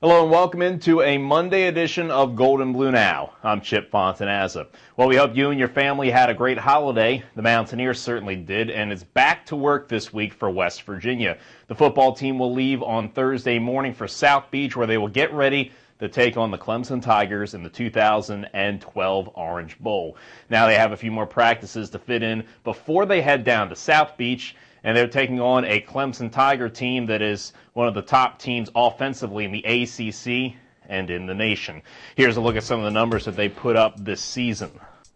Hello and welcome into a Monday edition of Gold and Blue Now. I'm Chip Fontanazza. Well, we hope you and your family had a great holiday. The Mountaineers certainly did, and it's back to work this week for West Virginia. The football team will leave on Thursday morning for South Beach, where they will get ready to take on the Clemson Tigers in the 2012 Orange Bowl. Now they have a few more practices to fit in before they head down to South Beach, and they're taking on a Clemson Tiger team that is one of the top teams offensively in the ACC and in the nation. Here's a look at some of the numbers that they put up this season.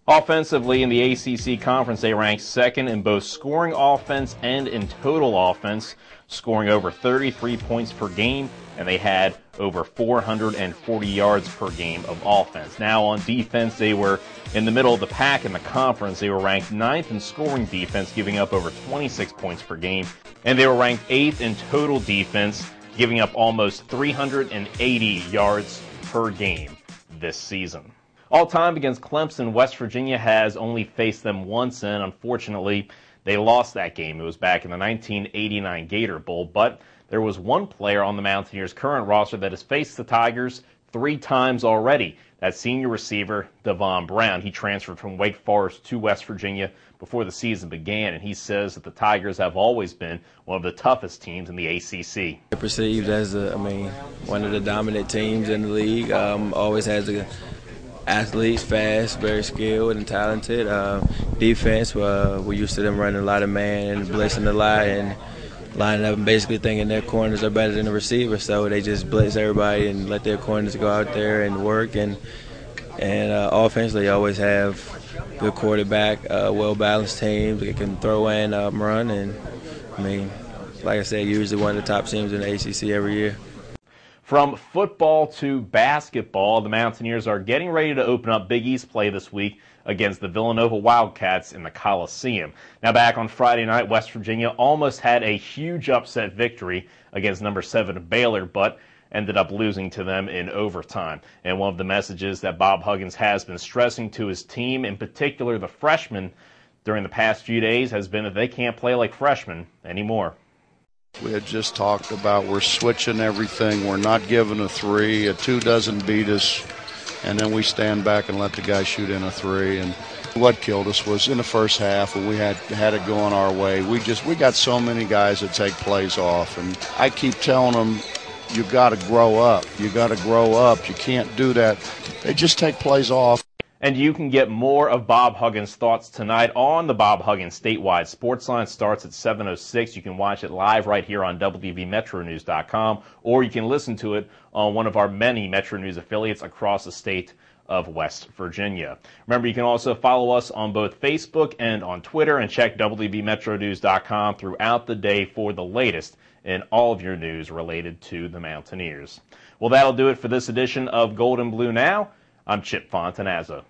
Offensively, in the ACC conference, they ranked second in both scoring offense and in total offense, scoring over 33 points per game, and they had over 440 yards per game of offense. Now on defense, they were in the middle of the pack in the conference. They were ranked 9th in scoring defense, giving up over 26 points per game, and they were ranked 8th in total defense, giving up almost 380 yards per game this season. All time against Clemson, West Virginia has only faced them once, and unfortunately, they lost that game. It was back in the 1989 Gator Bowl, but there was one player on the Mountaineers' current roster that has faced the Tigers 3 times already. That's senior receiver Devon Brown. He transferred from Wake Forest to West Virginia before the season began, and he says that the Tigers have always been one of the toughest teams in the ACC. They're perceived as, one of the dominant teams in the league. Always has athletes, fast, very skilled and talented. Defense, we're used to them running a lot of man and blitzing a lot and lining up and basically thinking their corners are better than the receiver, so they just blitz everybody and let their corners go out there and work. And offensively, they always have good quarterback, well-balanced teams that can throw and run. And, like I said, usually one of the top teams in the ACC every year. From football to basketball, the Mountaineers are getting ready to open up Big East play this week against the Villanova Wildcats in the Coliseum. Now, back on Friday night, West Virginia almost had a huge upset victory against number 7 Baylor, but ended up losing to them in overtime. And one of the messages that Bob Huggins has been stressing to his team, in particular the freshmen, during the past few days has been that they can't play like freshmen anymore. We had just talked about we're switching everything. We're not giving a 3. A 2 doesn't beat us. And then we stand back and let the guy shoot in a 3. And what killed us was in the first half when we had it going our way. We got so many guys that take plays off. And I keep telling them, you got to grow up. You got to grow up. You can't do that. They just take plays off. And you can get more of Bob Huggins' thoughts tonight on the Bob Huggins Statewide Sports Line. Starts at 7:06. You can watch it live right here on WVMetroNews.com, or you can listen to it on one of our many Metro News affiliates across the state of West Virginia. Remember, you can also follow us on both Facebook and on Twitter, and check WVMetroNews.com throughout the day for the latest in all of your news related to the Mountaineers. Well, that'll do it for this edition of Gold and Blue Now. I'm Chip Fontanazza.